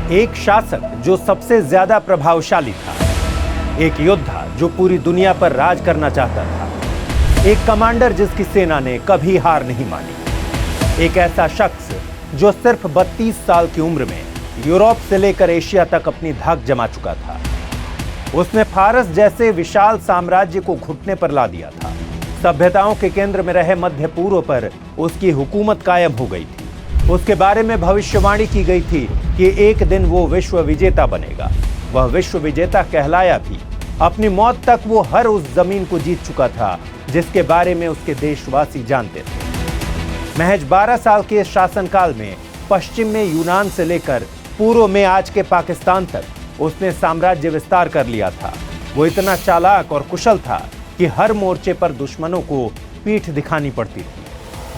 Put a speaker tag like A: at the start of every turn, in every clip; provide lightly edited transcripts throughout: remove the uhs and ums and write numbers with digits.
A: एक शासक जो सबसे ज्यादा प्रभावशाली था, एक योद्धा जो पूरी दुनिया पर राज करना चाहता था, एक कमांडर जिसकी सेना ने कभी हार नहीं मानी, एक ऐसा शख्स जो सिर्फ 32 साल की उम्र में यूरोप से लेकर एशिया तक अपनी धाक जमा चुका था। उसने फारस जैसे विशाल साम्राज्य को घुटने पर ला दिया था। सभ्यताओं के केंद्र में रहे मध्य पूर्व पर उसकी हुकूमत कायम हो गई थी। उसके बारे में भविष्यवाणी की गई थी कि एक दिन वो विश्व विजेता बनेगा। वह विश्व विजेता कहलाया भी। अपनी मौत तक वो हर उस जमीन को जीत चुका था जिसके बारे में उसके देशवासी जानते थे। महज 12 साल के शासनकाल में पश्चिम में यूनान से लेकर पूर्व में आज के पाकिस्तान तक उसने साम्राज्य विस्तार कर लिया था। वो इतना चालाक और कुशल था कि हर मोर्चे पर दुश्मनों को पीठ दिखानी पड़ती थी।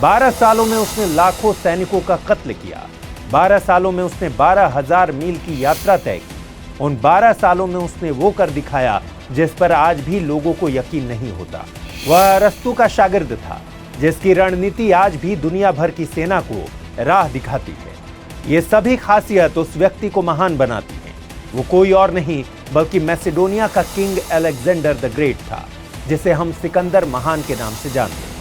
A: 12 सालों में उसने लाखों सैनिकों का कत्ल किया। 12 सालों में उसने 12,000 मील की यात्रा तय की। उन 12 सालों में उसने वो कर दिखाया जिस पर आज भी लोगों को यकीन नहीं होता। वह अरस्तु का शागिर्द था, जिसकी रणनीति आज भी दुनिया भर की सेना को राह दिखाती है। ये सभी खासियत उस व्यक्ति को महान बनाती है। वो कोई और नहीं बल्कि मैसेडोनिया का किंग अलेक्जेंडर द ग्रेट था, जिसे हम सिकंदर महान के नाम से जानते हैं।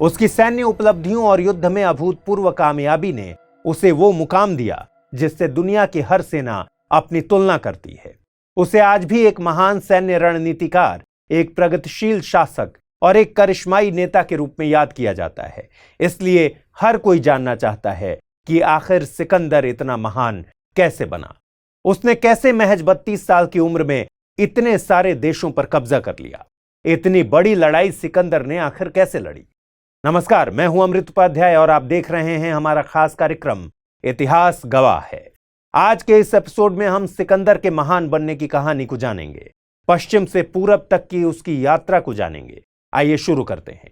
A: उसकी सैन्य उपलब्धियों और युद्ध में अभूतपूर्व कामयाबी ने उसे वो मुकाम दिया जिससे दुनिया की हर सेना अपनी तुलना करती है। उसे आज भी एक महान सैन्य रणनीतिकार, एक प्रगतिशील शासक और एक करिश्माई नेता के रूप में याद किया जाता है। इसलिए हर कोई जानना चाहता है कि आखिर सिकंदर इतना महान कैसे बना। उसने कैसे महज 32 साल की उम्र में इतने सारे देशों पर कब्जा कर लिया। इतनी बड़ी लड़ाई सिकंदर ने आखिर कैसे लड़ी। नमस्कार, मैं हूं अमृत उपाध्याय और आप देख रहे हैं हमारा खास कार्यक्रम इतिहास गवाह है। आज के इस एपिसोड में हम सिकंदर के महान बनने की कहानी को जानेंगे। पश्चिम से पूरब तक की उसकी यात्रा को जानेंगे। आइए शुरू करते हैं।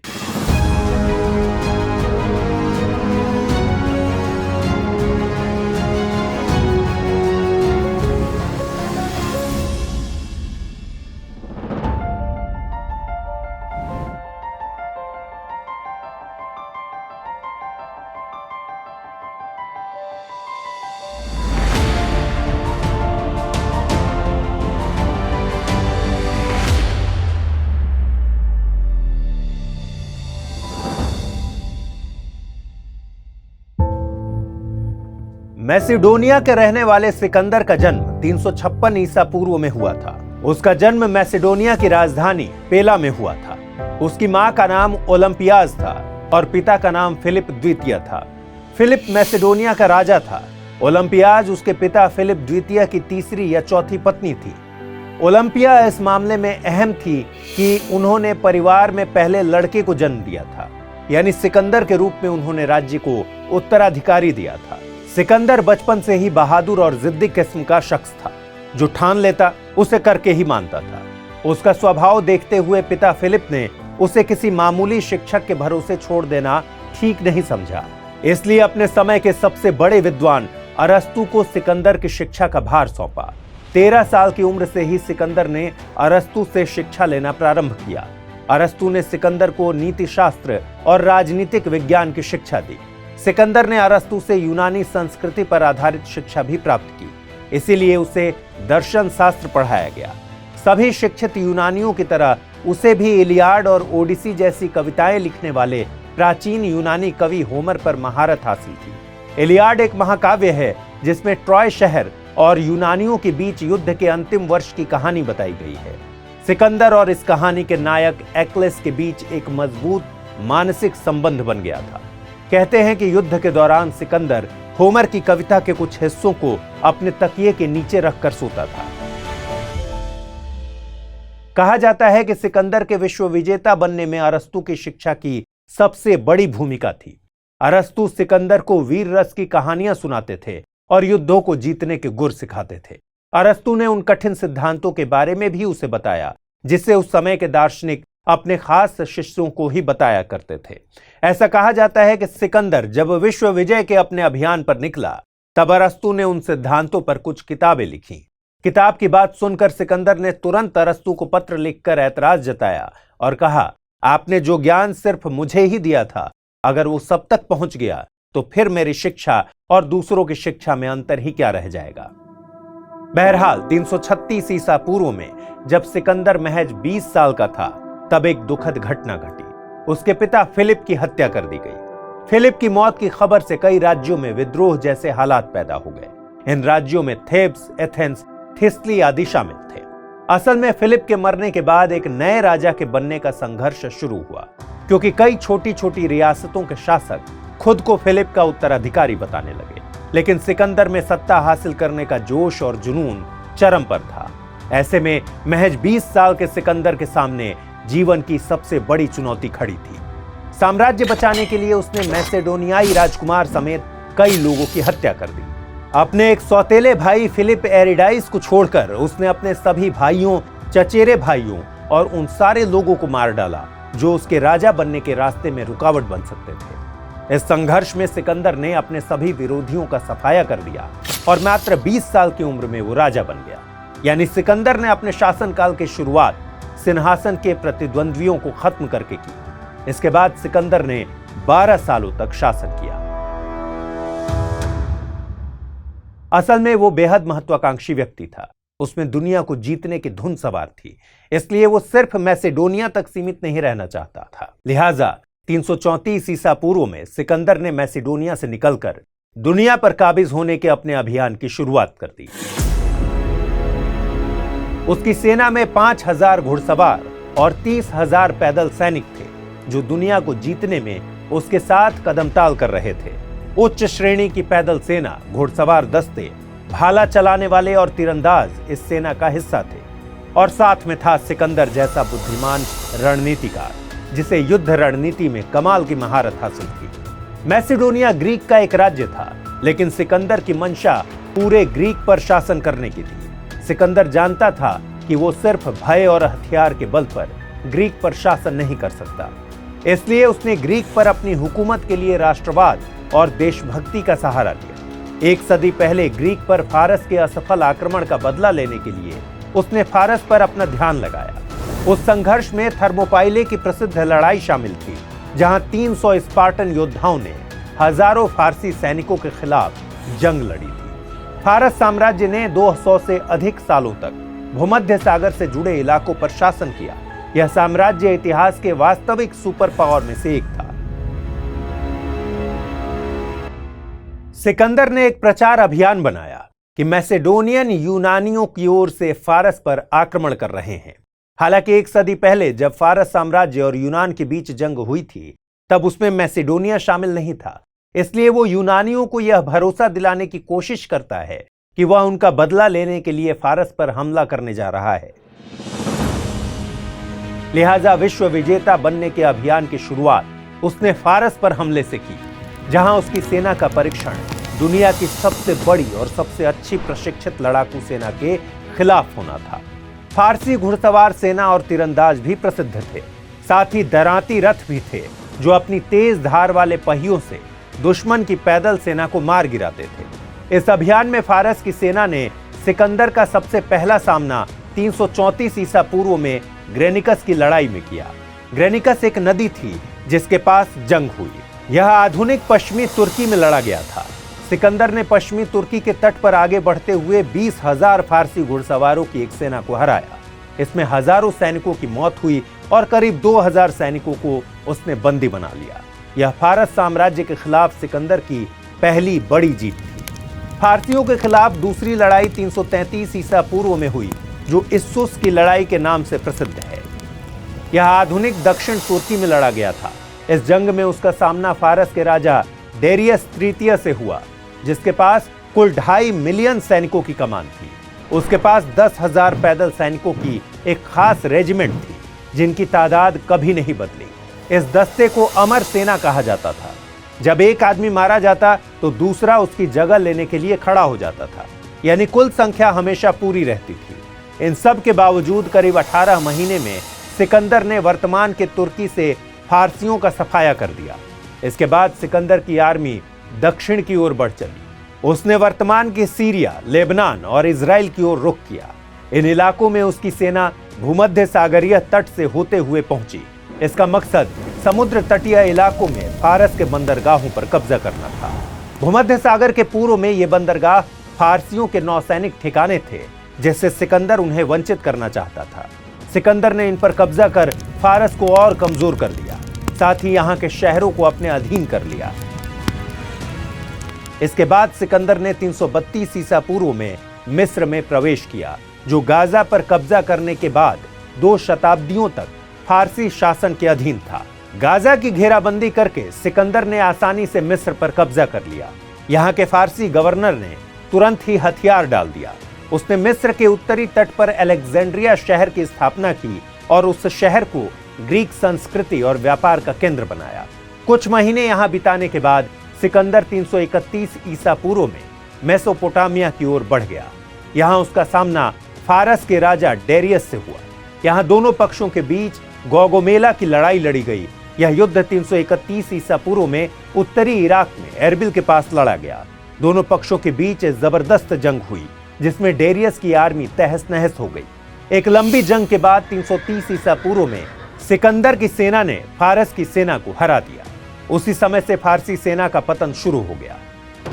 A: मैसेडोनिया के रहने वाले सिकंदर का जन्म 356 ईसा पूर्व में हुआ था। उसका जन्म मैसेडोनिया की राजधानी पेला में हुआ था। उसकी मां का नाम ओलंपियाज था और पिता का नाम फिलिप द्वितीय था। फिलिप मैसेडोनिया का राजा था। ओलंपियाज उसके पिता फिलिप द्वितीय की तीसरी या चौथी पत्नी थी। ओलंपिया इस मामले में अहम थी कि उन्होंने परिवार में पहले लड़के को जन्म दिया था, यानी सिकंदर के रूप में उन्होंने राज्य को उत्तराधिकारी दिया था। सिकंदर बचपन से ही बहादुर और जिद्दी किस्म का शख्स था। जो ठान लेता उसे करके ही मानता था। उसका स्वभाव देखते हुए पिता फिलिप ने उसे किसी मामूली शिक्षक के भरोसे छोड़ देना ठीक नहीं समझा। इसलिए अपने समय के सबसे बड़े विद्वान अरस्तु को सिकंदर की शिक्षा का भार सौंपा। 13 साल की उम्र से ही सिकंदर ने अरस्तु से शिक्षा लेना प्रारंभ किया। अरस्तु ने सिकंदर को नीति शास्त्र और राजनीतिक विज्ञान की शिक्षा दी। सिकंदर ने अरस्तु से यूनानी संस्कृति पर आधारित शिक्षा भी प्राप्त की। इसीलिए उसे दर्शन शास्त्र पढ़ाया गया। सभी शिक्षित यूनानियों की तरह उसे भी इलियाड और ओडिसी जैसी कविताएं लिखने वाले प्राचीन यूनानी कवि होमर पर महारत हासिल थी। इलियाड एक महाकाव्य है जिसमें ट्रॉय शहर और यूनानियों के बीच युद्ध के अंतिम वर्ष की कहानी बताई गई है। सिकंदर और इस कहानी के नायक एक्लेस के बीच एक मजबूत मानसिक संबंध बन गया था। कहते हैं कि युद्ध के दौरान सिकंदर होमर की कविता के कुछ हिस्सों को अपने तकिए के नीचे रखकर सोता था। कहा जाता है कि सिकंदर के विश्व विजेता बनने में अरस्तु की शिक्षा की सबसे बड़ी भूमिका थी। अरस्तु सिकंदर को वीर रस की कहानियां सुनाते थे और युद्धों को जीतने के गुर सिखाते थे। अरस्तु ने उन कठिन सिद्धांतों के बारे में भी उसे बताया जिससे उस समय के दार्शनिक अपने खास शिष्यों को ही बताया करते थे। ऐसा कहा जाता है कि सिकंदर जब विश्व विजय के अपने अभियान पर निकला तब अरस्तु ने उन सिद्धांतों पर कुछ किताबें लिखी। किताब की बात सुनकर सिकंदर ने तुरंत अरस्तु को पत्र लिखकर ऐतराज जताया और कहा, आपने जो ज्ञान सिर्फ मुझे ही दिया था, अगर वो सब तक पहुंच गया तो फिर मेरी शिक्षा और दूसरों की शिक्षा में अंतर ही क्या रह जाएगा। बहरहाल 336 ईसा पूर्व में जब सिकंदर महज 20 साल का था, तब एक दुखद घटना घटी। उसके पिता फिलिप की हत्या कर दी गई। फिलिप की मौत की खबर से कई राज्यों में विद्रोह जैसे हालात पैदा हो गए। इन राज्यों में थेब्स, एथेंस, थिस्ली आदि शामिल थे। असल में फिलिप के मरने के बाद एक नए राजा के बनने का संघर्ष शुरू हुआ, क्योंकि कई छोटी छोटी रियासतों के शासक खुद को फिलिप का उत्तराधिकारी बताने लगे। लेकिन सिकंदर में सत्ता हासिल करने का जोश और जुनून चरम पर था। ऐसे में महज 20 साल के सिकंदर के सामने जीवन की सबसे बड़ी चुनौती खड़ी थी। साम्राज्य बचाने के लिए उसने मैसेडोनियाई राजकुमार समेत कई लोगों की हत्या कर दी। अपने एक सौतेले भाई फिलिप एरिडाइस को छोड़कर उसने अपने सभी भाइयों, चचेरे भाइयों और उन सारे लोगों को मार डाला जो उसके राजा बनने के रास्ते में रुकावट बन सकते थे। इस संघर्ष में सिकंदर ने अपने सभी विरोधियों का सफाया कर दिया और मात्र 20 साल की उम्र में वो राजा बन गया। यानी सिकंदर ने अपने शासनकाल की शुरुआत सिंहासन के प्रतिद्वंद्वियों को खत्म करके की। इसके बाद सिकंदर ने 12 सालों तक शासन किया। असल में वो बेहद महत्वाकांक्षी व्यक्ति था। उसमें दुनिया को जीतने की धुन सवार थी, इसलिए वो सिर्फ मैसेडोनिया तक सीमित नहीं रहना चाहता था। लिहाजा 334 ईसा पूर्व में सिकंदर ने मैसेडोनिया से निकलकर दुनिया पर काबिज होने के अपने अभियान की शुरुआत कर दी। उसकी सेना में 5000 घुड़सवार और 30,000 पैदल सैनिक थे, जो दुनिया को जीतने में उसके साथ कदमताल कर रहे थे। उच्च श्रेणी की पैदल सेना, घुड़सवार दस्ते, भाला चलाने वाले और तीरंदाज इस सेना का हिस्सा थे। और साथ में था सिकंदर जैसा बुद्धिमान रणनीतिकार, जिसे युद्ध रणनीति में कमाल की महारत हासिल थी। मैसेडोनिया ग्रीक का एक राज्य था, लेकिन सिकंदर की मंशा पूरे ग्रीक पर शासन करने की थी। सिकंदर जानता था कि वो सिर्फ भय और हथियार के बल पर ग्रीक पर शासन नहीं कर सकता। इसलिए उसने ग्रीक पर अपनी हुकूमत के लिए राष्ट्रवाद और देशभक्ति का सहारा लिया। एक सदी पहले ग्रीक पर फारस के असफल आक्रमण का बदला लेने के लिए उसने फारस पर अपना ध्यान लगाया। उस संघर्ष में थर्मोपाइले की प्रसिद्ध लड़ाई शामिल थी, जहां 300 स्पार्टन योद्धाओं ने हजारों फारसी सैनिकों के खिलाफ जंग लड़ी थी। फारस साम्राज्य ने 200 से अधिक सालों तक भूमध्य सागर से जुड़े इलाकों पर शासन किया। यह साम्राज्य इतिहास के वास्तविक सुपर पावर में से एक था। सिकंदर ने एक प्रचार अभियान बनाया कि मैसेडोनियन यूनानियों की ओर से फारस पर आक्रमण कर रहे हैं। हालांकि एक सदी पहले जब फारस साम्राज्य और यूनान के बीच जंग हुई थी, तब उसमें मैसेडोनिया शामिल नहीं था। इसलिए वो यूनानियों को यह भरोसा दिलाने की कोशिश करता है कि वह उनका बदला लेने के लिए फारस पर हमला करने जा रहा है। लिहाजा विश्व विजेता बनने के अभियान की शुरुआत उसने फारस पर हमले से की, जहां उसकी सेना का परीक्षण दुनिया की सबसे बड़ी और सबसे अच्छी प्रशिक्षित लड़ाकू सेना के खिलाफ होना था। फारसी घुड़सवार सेना और तीरंदाज भी प्रसिद्ध थे। साथ ही दराती रथ भी थे, जो अपनी तेज धार वाले पहियों से दुश्मन की पैदल सेना को मार गिराते थे। इस अभियान में फारस की सेना ने सिकंदर का सबसे पहला सामना 334 ईसा पूर्व में ग्रेनिकस की लड़ाई में किया। ग्रेनिकस एक नदी थी जिसके पास जंग हुई। यह आधुनिक पश्चिमी तुर्की में लड़ा गया था। सिकंदर ने पश्चिमी तुर्की के तट पर आगे बढ़ते हुए 20,000 फारसी घुड़सवारों की एक सेना को हराया। इसमें हजारों सैनिकों की मौत हुई और करीब 2000 सैनिकों को उसने बंदी बना लिया। यह फारस साम्राज्य के खिलाफ सिकंदर की पहली बड़ी जीत थी। फारसियों के खिलाफ दूसरी लड़ाई 333 ईसा पूर्व में हुई, जो इस्सुस की लड़ाई के नाम से प्रसिद्ध है। यह आधुनिक दक्षिण तुर्की में लड़ा गया था। इस जंग में उसका सामना फारस के राजा डेरियस तृतीय से हुआ, जिसके पास कुल 2.5 मिलियन सैनिकों की कमान थी। उसके पास 10,000 पैदल सैनिकों की एक खास रेजिमेंट थी, जिनकी तादाद कभी नहीं बदली। इस दस्ते को अमर सेना कहा जाता था। जब एक आदमी मारा जाता तो दूसरा उसकी जगह लेने के लिए खड़ा हो जाता था, यानी कुल संख्या हमेशा पूरी रहती थी। इन सब के बावजूद करीब 18 महीने में सिकंदर ने वर्तमान के तुर्की से फारसियों का सफाया कर दिया। इसके बाद सिकंदर की आर्मी दक्षिण की ओर बढ़ चली। उसने वर्तमान के सीरिया, लेबनान और इजराइल की ओर रुख किया। इन इलाकों में उसकी सेना भूमध्य सागरीय तट से होते हुए पहुंची। इसका मकसद समुद्र तटीय इलाकों में फारस के बंदरगाहों पर कब्जा करना था। भूमध्य सागर के पूर्व में ये बंदरगाह फारसियों के नौसैनिक ठिकाने थे, जिससे सिकंदर उन्हें वंचित करना चाहता था। सिकंदर ने इन पर कब्जा कर फारस को और कमजोर कर दिया, साथ ही यहाँ के शहरों को अपने अधीन कर लिया। इसके बाद सिकंदर ने 332 ईसा पूर्व में मिस्र में प्रवेश किया, जो गाजा पर कब्जा करने के बाद 2 शताब्दियों तक फारसी शासन के अधीन था। गाजा की घेराबंदी करके सिकंदर ने आसानी से मिस्र पर कब्जा कर लिया। यहाँ के फारसी गवर्नर ने तुरंत ही हथियार डाल दिया। उसने मिस्र के उत्तरी तट पर अलेक्जेंड्रिया शहर की स्थापना की और उस शहर को ग्रीक संस्कृति और व्यापार का केंद्र बनाया। कुछ महीने यहाँ बिताने के बाद सिकंदर 331 ईसा पूर्व में मेसोपोटामिया की ओर बढ़ गया। यहाँ उसका सामना फारस के राजा डेरियस से हुआ। यहाँ दोनों पक्षों के बीच गोगोमेला की लड़ाई लड़ी गई। यह युद्ध 331 ईसा पूर्व में उत्तरी इराक में एरबिल के पास लड़ा गया। दोनों पक्षों के बीच जबरदस्त जंग हुई, जिसमें डेरियस की आर्मी तहस नहस हो गई। एक लंबी जंग के बाद 330 ईसा पूर्व में सिकंदर की सेना ने फारस की सेना को हरा दिया। उसी समय से फारसी सेना का पतन शुरू हो गया।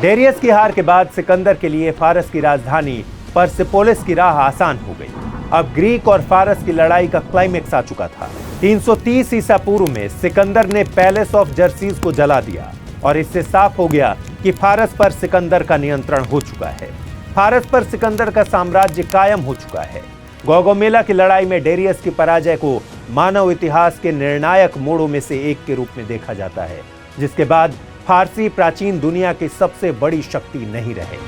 A: डेरियस की हार के बाद सिकंदर के लिए फारस की राजधानी परसिपोलिस की राह आसान हो गई। अब ग्रीक और फारस की लड़ाई का क्लाइमेक्स आ चुका था। 330 ईसा पूर्व में सिकंदर ने पैलेस ऑफ जर्सीज को जला दिया और इससे साफ हो गया कि फारस पर सिकंदर का नियंत्रण हो चुका है। फारस पर सिकंदर का साम्राज्य कायम हो चुका है। गोगोमेला की लड़ाई में डेरियस की पराजय को मानव इतिहास के निर्णायक मोड़ों में से एक के रूप में देखा जाता है, जिसके बाद फारसी प्राचीन दुनिया की सबसे बड़ी शक्ति नहीं रहे।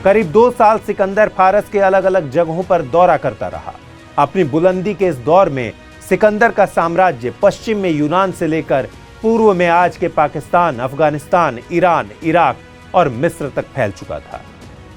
A: करीब 2 साल सिकंदर फारस के अलग अलग जगहों पर दौरा करता रहा। अपनी बुलंदी के इस दौर में सिकंदर का साम्राज्य पश्चिम में यूनान से लेकर पूर्व में आज के पाकिस्तान, अफगानिस्तान, ईरान, इराक और मिस्र तक फैल चुका था।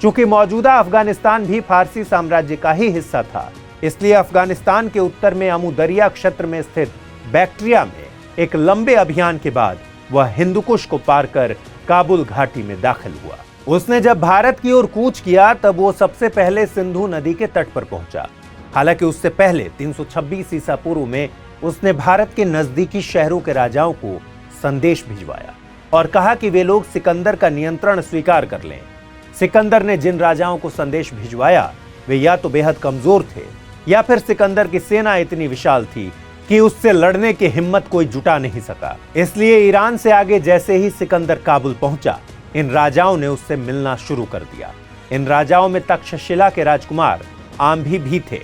A: चूंकि मौजूदा अफगानिस्तान भी फारसी साम्राज्य का ही हिस्सा था, इसलिए अफगानिस्तान के उत्तर में अमू दरिया क्षेत्र में स्थित बैक्ट्रिया में एक लंबे अभियान के बाद वह हिंदुकुश को पार कर काबुल घाटी में दाखिल हुआ। उसने जब भारत की ओर कूच किया तब वो सबसे पहले सिंधु नदी के तट पर पहुंचा। हालांकि उससे पहले 326 ईसा पूर्व में उसने भारत के नजदीकी शहरों के राजाओं को संदेश भिजवाया और कहा कि वे लोग सिकंदर का नियंत्रण स्वीकार कर लें। सिकंदर ने जिन राजाओं को संदेश भिजवाया वे या तो बेहद कमजोर थे या फिर सिकंदर की सेना इतनी विशाल थी कि उससे लड़ने की हिम्मत कोई जुटा नहीं सका। इसलिए ईरान से आगे जैसे ही सिकंदर काबुल पहुंचा, इन राजाओं ने उससे मिलना शुरू कर दिया। इन राजाओं में तक्षशिला के राजकुमार आंभी भी थे।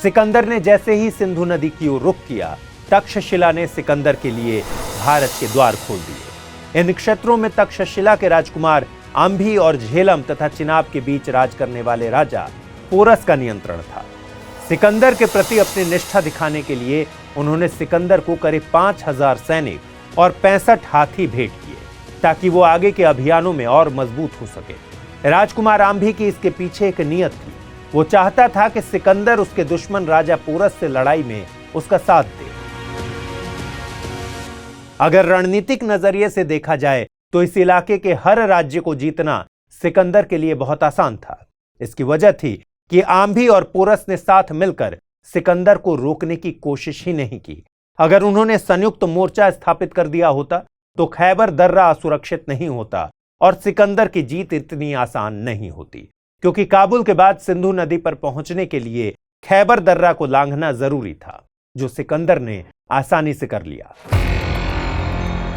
A: सिकंदर ने जैसे ही सिंधु नदी की ओर रुख किया, तक्षशिला ने सिकंदर के लिए भारत के द्वार खोल दिए। इन क्षेत्रों में तक्षशिला के राजकुमार आंभी और झेलम तथा चिनाब के बीच राज करने वाले राजा पोरस का नियंत्रण था। सिकंदर के प्रति अपनी निष्ठा दिखाने के लिए उन्होंने सिकंदर को करीब 5000 सैनिक और 65 हाथी भेंट किए, ताकि वो आगे के अभियानों में और मजबूत हो सके। राजकुमार आंभी की इसके पीछे एक नियत थी। वो चाहता था कि सिकंदर उसके दुश्मन राजा पोरस से लड़ाई में उसका साथ दे। अगर रणनीतिक नजरिए से देखा जाए तो इस इलाके के हर राज्य को जीतना सिकंदर के लिए बहुत आसान था। इसकी वजह थी कि आंभी और पोरस ने साथ मिलकर सिकंदर को रोकने की कोशिश ही नहीं की। अगर उन्होंने संयुक्त मोर्चा स्थापित कर दिया होता तो खैबर दर्रा असुरक्षित नहीं होता और सिकंदर की जीत इतनी आसान नहीं होती, क्योंकि काबुल के बाद सिंधु नदी पर पहुंचने के लिए खैबर दर्रा को लांघना जरूरी था, जो सिकंदर ने आसानी से कर लिया।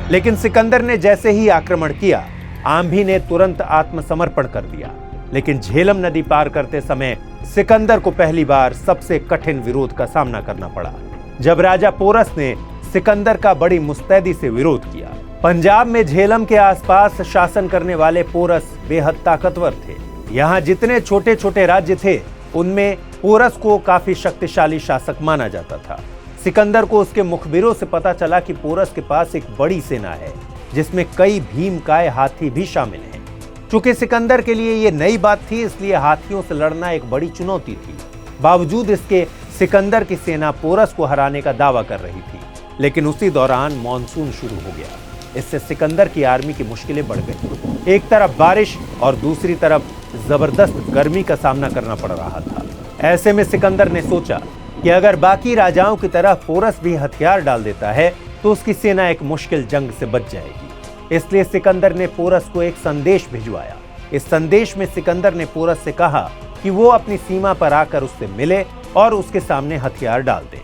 A: लेकिन सिकंदर ने जैसे ही आक्रमण किया, आंभी ने तुरंत आत्मसमर्पण कर दिया। लेकिन झेलम नदी पार करते समय सिकंदर को पहली बार सबसे कठिन विरोध का सामना करना पड़ा, जब राजा पोरस ने सिकंदर का बड़ी मुस्तैदी से विरोध किया। पंजाब में झेलम के आसपास शासन करने वाले पोरस बेहद ताकतवर थे। यहाँ जितने छोटे छोटे राज्य थे उनमें पोरस को काफी शक्तिशाली शासक माना जाता था। सिकंदर को उसके मुखबिरों से पता चला कि पोरस के पास एक बड़ी सेना है, जिसमें कई भीमकाय हाथी भी शामिल हैं। चूंकि सिकंदर के लिए यह नई बात थी, इसलिए हाथियों से लड़ना एक बड़ी चुनौती थी। बावजूद इसके सिकंदर की सेना पोरस को हराने का दावा कर रही थी। लेकिन उसी दौरान मानसून शुरू हो गया। इससे सिकंदर की आर्मी की मुश्किलें बढ़ गई। एक तरफ बारिश और दूसरी तरफ जबरदस्त गर्मी का सामना करना पड़ रहा था। ऐसे में सिकंदर ने सोचा कि अगर बाकी राजाओं की तरह पोरस भी हथियार डाल देता है तो उसकी सेना एक मुश्किल जंग से बच जाएगी। इसलिए सिकंदर ने पोरस को एक संदेश भिजवाया। इस संदेश में सिकंदर ने पोरस से कहा कि वो अपनी सीमा पर आकर उससे मिले और उसके सामने हथियार डाल दे।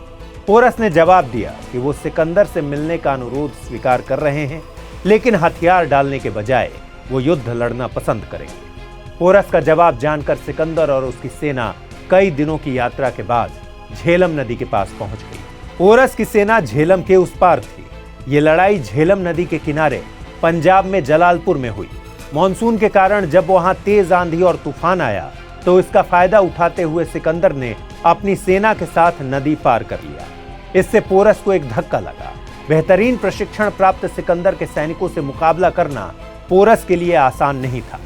A: पोरस ने जवाब दिया कि वो सिकंदर से मिलने का अनुरोध स्वीकार कर रहे हैं, लेकिन हथियार डालने के बजाय वो युद्ध लड़ना पसंद करेंगे। पोरस का जवाब जानकर सिकंदर और उसकी सेना कई दिनों की यात्रा के बाद झेलम नदी के पास पहुंच गई। पोरस की सेना झेलम के उस पार थी। ये लड़ाई झेलम नदी के किनारे पंजाब में जलालपुर में हुई। मॉनसून के कारण जब वहां तेज आंधी और तूफान आया तो इसका फायदा उठाते हुए सिकंदर ने अपनी सेना के साथ नदी पार कर लिया। इससे पोरस को एक धक्का लगा। बेहतरीन प्रशिक्षण प्राप्त सिकंदर के सैनिकों से मुकाबला करना पोरस के लिए आसान नहीं था।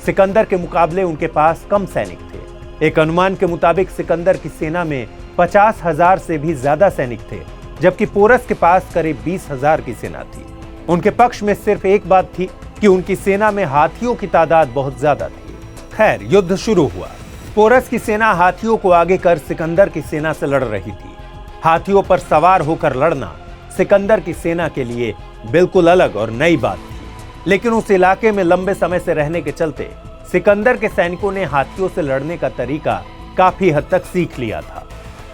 A: सिकंदर के मुकाबले उनके पास कम सैनिक थे। एक अनुमान के मुताबिक सिकंदर की सेना में 50,000 से भी ज्यादा सैनिक थे, जबकि पोरस के पास करीब 20,000 की सेना थी। उनके पक्ष में सिर्फ एक बात थी कि उनकी सेना में हाथियों की तादाद बहुत ज्यादा थी। खैर, युद्ध शुरू हुआ। पोरस की सेना हाथियों को आगे कर सिकंदर की सेना से लड़ रही थी। हाथियों पर सवार होकर लड़ना सिकंदर की सेना के लिए बिल्कुल अलग और नई बात थी, लेकिन उस इलाके में लंबे समय से रहने के चलते सिकंदर के सैनिकों ने हाथियों से लड़ने का तरीका काफी हद तक सीख लिया था।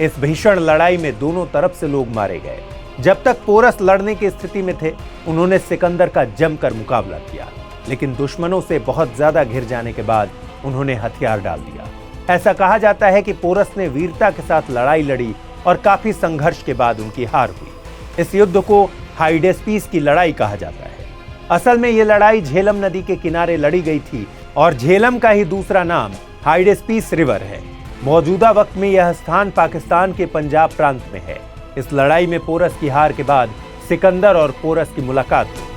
A: इस भीषण लड़ाई में दोनों तरफ से लोग मारे गए। जब तक पोरस लड़ने की स्थिति में थे, उन्होंने सिकंदर का जमकर मुकाबला किया, लेकिन दुश्मनों से बहुत ज्यादा घिर जाने के बाद उन्होंने हथियार डाल दिया। ऐसा कहा जाता है कि पोरस ने वीरता के साथ लड़ाई लड़ी और काफी संघर्ष के बाद उनकी हार हुई। इस युद्ध को हाइडेस्पीस की लड़ाई कहा जाता है। असल में यह लड़ाई झेलम नदी के किनारे लड़ी गई थी और झेलम का ही दूसरा नाम हाइडेस्पीस रिवर है। मौजूदा वक्त में यह स्थान पाकिस्तान के पंजाब प्रांत में है। इस लड़ाई में पोरस की हार के बाद सिकंदर और पोरस की मुलाकात हुई।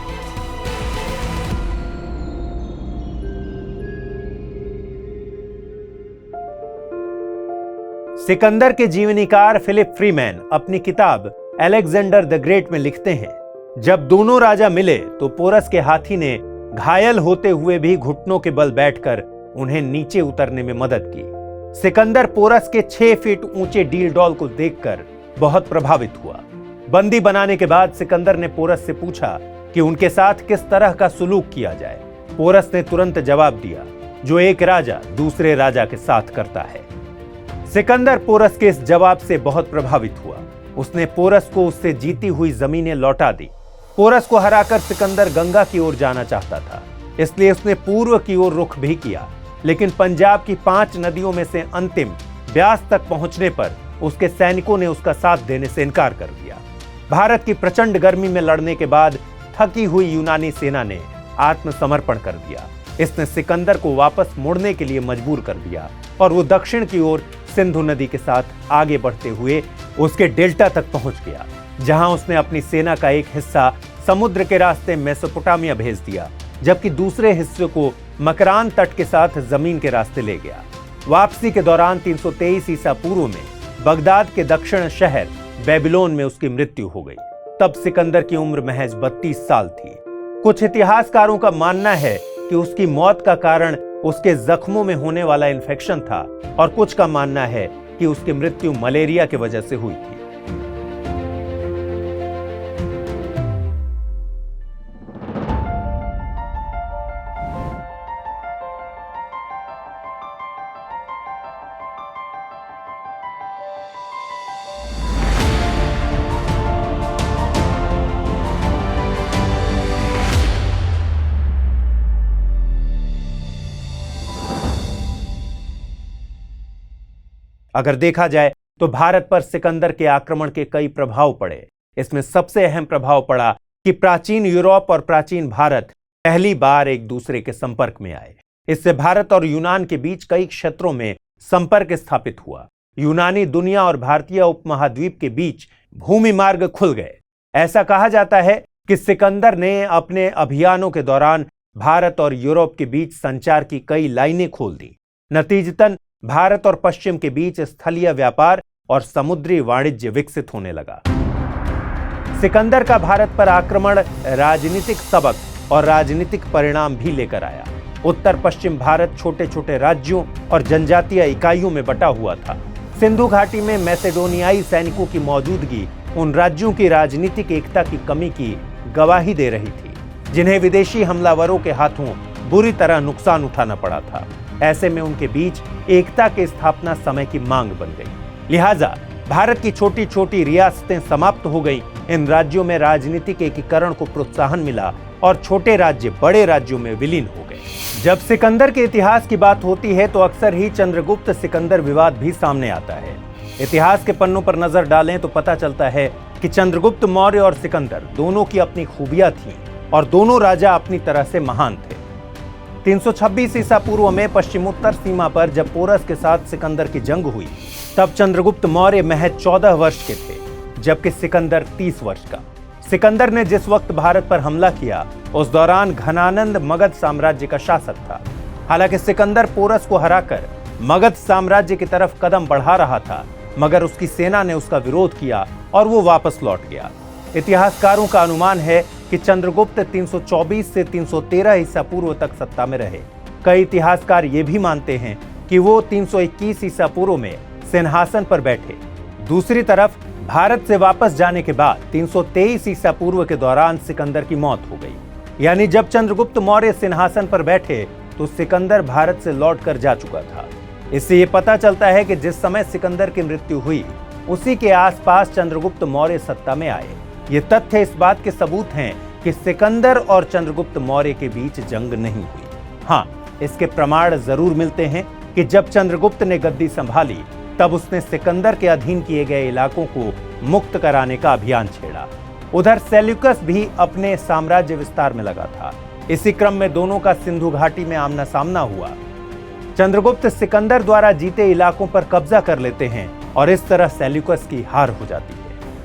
A: सिकंदर के जीवनीकार फिलिप फ्रीमैन अपनी किताब अलेक्जेंडर द ग्रेट में लिखते हैं, जब दोनों राजा मिले तो पोरस के हाथी ने घायल होते हुए भी घुटनों के बल बैठकर उन्हें नीचे उतरने में मदद की। सिकंदर पोरस के 6 फीट ऊंचे डील डॉल को देखकर बहुत प्रभावित हुआ। बंदी बनाने के बाद सिकंदर ने पोरस से पूछा कि उनके साथ किस तरह का सुलूक किया जाए। पोरस ने तुरंत जवाब दिया, जो एक राजा दूसरे राजा के साथ करता है। सिकंदर पोरस के इस जवाब से बहुत प्रभावित हुआ। उसने पोरस को उससे जीती हुई जमीनें लौटा दी। पोरस को हराकर सिकंदर गंगा की ओर जाना चाहता था, इसलिए उसने पूर्व की ओर रुख भी किया, लेकिन पंजाब की 5 नदियों में से अंतिम ब्यास तक पहुंचने पर उसके सैनिकों ने उसका साथ देने से इनकार कर दिया। भारत की प्रचंड गर्मी में लड़ने के बाद थकी हुई यूनानी सेना ने आत्मसमर्पण कर दिया। इसने सिकंदर को वापस मुड़ने के लिए मजबूर कर दिया और वो दक्षिण की ओर सिंधु नदी के साथ आगे बढ़ते हुए उसके डेल्टा तक पहुंच गया, जहां उसने अपनी सेना का एक हिस्सा समुद्र के रास्ते मेसोपोटामिया भेज दिया, जबकि दूसरे हिस्से को मकरान तट के साथ जमीन के रास्ते ले गया। वापसी के दौरान 323 ईसा पूर्व में बगदाद के दक्षिण शहर बेबीलोन में उसकी मृत्यु हो गई। तब सिकंदर की उम्र महज 32 साल थी। कुछ इतिहासकारों का मानना है कि उसकी मौत का कारण उसके जख्मों में होने वाला इन्फेक्शन था और कुछ का मानना है कि उसकी मृत्यु मलेरिया की वजह से हुई थी। अगर देखा जाए तो भारत पर सिकंदर के आक्रमण के कई प्रभाव पड़े। इसमें सबसे अहम प्रभाव पड़ा कि प्राचीन यूरोप और प्राचीन भारत पहली बार एक दूसरे के संपर्क में आए। इससे भारत और यूनान के बीच कई क्षेत्रों में संपर्क स्थापित हुआ। यूनानी दुनिया और भारतीय उपमहाद्वीप के बीच भूमि मार्ग खुल गए। ऐसा कहा जाता है कि सिकंदर ने अपने अभियानों के दौरान भारत और यूरोप के बीच संचार की कई लाइनें खोल दी। नतीजतन भारत और पश्चिम के बीच स्थलीय व्यापार और समुद्री वाणिज्य विकसित होने लगा। सिकंदर का भारत पर आक्रमण राजनीतिक सबक और राजनीतिक परिणाम भी लेकर आया। उत्तर पश्चिम भारत छोटे छोटे राज्यों और जनजातीय इकाइयों में बटा हुआ था। सिंधु घाटी में मैसेडोनियाई सैनिकों की मौजूदगी उन राज्यों की राजनीतिक एकता की कमी की गवाही दे रही थी, जिन्हें विदेशी हमलावरों के हाथों बुरी तरह नुकसान उठाना पड़ा था। ऐसे में उनके बीच एकता की स्थापना समय की मांग बन गई। लिहाजा भारत की छोटी छोटी रियासतें समाप्त हो गई। इन राज्यों में राजनीतिक एकीकरण को प्रोत्साहन मिला और छोटे राज्य बड़े राज्यों में विलीन हो गए। जब सिकंदर के इतिहास की बात होती है तो अक्सर ही चंद्रगुप्त सिकंदर विवाद भी सामने आता है। इतिहास के पन्नों पर नजर डालें तो पता चलता है कि चंद्रगुप्त मौर्य और सिकंदर दोनों की अपनी खूबियां थीं और दोनों राजा अपनी तरह से महान थे। 326 ईसा पूर्व में पश्चिमोत्तर सीमा पर जब पोरस के साथ सिकंदर की जंग हुई, तब चंद्रगुप्त मौर्य महज 14 वर्ष के थे, जबकि सिकंदर 30 वर्ष का। सिकंदर ने जिस वक्त भारत पर हमला किया, उस दौरान घनानंद मगध साम्राज्य का शासक था। हालांकि सिकंदर पोरस को हराकर मगध साम्राज्य की तरफ कदम बढ़ा रहा था, मगर उसकी सेना ने उसका विरोध किया और वो वापस लौट गया। इतिहासकारों का अनुमान है कि चंद्रगुप्त 324 से 313 ईसा पूर्व तक सत्ता में रहे। कई इतिहासकार ये भी मानते हैं कि वो 321 ईसा पूर्व में सिंहासन पर बैठे। दूसरी तरफ भारत से वापस जाने के बाद 323 ईसा पूर्व के दौरान सिकंदर की मौत हो गई। यानी जब चंद्रगुप्त मौर्य सिंहासन पर बैठे तो सिकंदर भारत से लौटकर जा चुका था। इससे ये पता चलता है कि जिस समय सिकंदर की मृत्यु हुई, उसी के आसपास चंद्रगुप्त मौर्य सत्ता में आए। ये तथ्य इस बात के सबूत हैं कि सिकंदर और चंद्रगुप्त मौर्य के बीच जंग नहीं हुई। हाँ, इसके प्रमाण जरूर मिलते हैं कि जब चंद्रगुप्त ने गद्दी संभाली, तब उसने सिकंदर के अधीन किए गए इलाकों को मुक्त कराने का अभियान छेड़ा। उधर सेल्यूकस भी अपने साम्राज्य विस्तार में लगा था। इसी क्रम में दोनों का सिंधु घाटी में आमना सामना हुआ। चंद्रगुप्त सिकंदर द्वारा जीते इलाकों पर कब्जा कर लेते हैं और इस तरह सेल्यूकस की हार हो जाती है।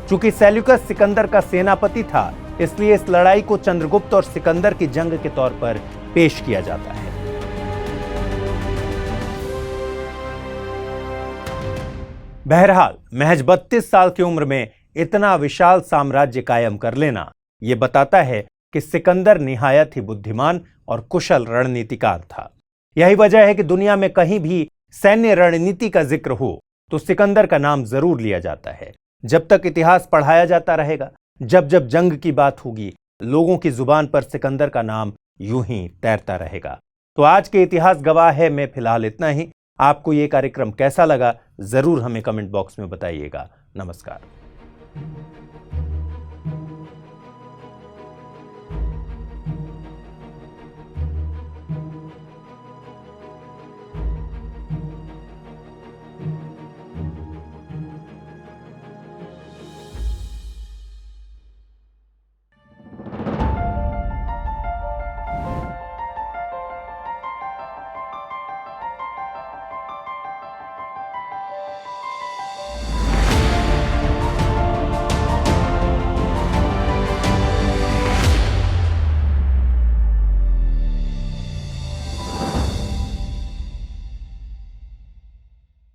A: चूंकि सेल्यूकस सिकंदर का सेनापति था, इसलिए इस लड़ाई को चंद्रगुप्त और सिकंदर की जंग के तौर पर पेश किया जाता है। बहरहाल महज 32 साल की उम्र में इतना विशाल साम्राज्य कायम कर लेना यह बताता है कि सिकंदर निहायत ही बुद्धिमान और कुशल रणनीतिकार था। यही वजह है कि दुनिया में कहीं भी सैन्य रणनीति का जिक्र हो तो सिकंदर का नाम जरूर लिया जाता है। जब तक इतिहास पढ़ाया जाता रहेगा, जब जब जंग की बात होगी, लोगों की जुबान पर सिकंदर का नाम यूं ही तैरता रहेगा। तो आज के इतिहास गवाह है में फिलहाल इतना ही। आपको ये कार्यक्रम कैसा लगा, जरूर हमें कमेंट बॉक्स में बताइएगा। नमस्कार।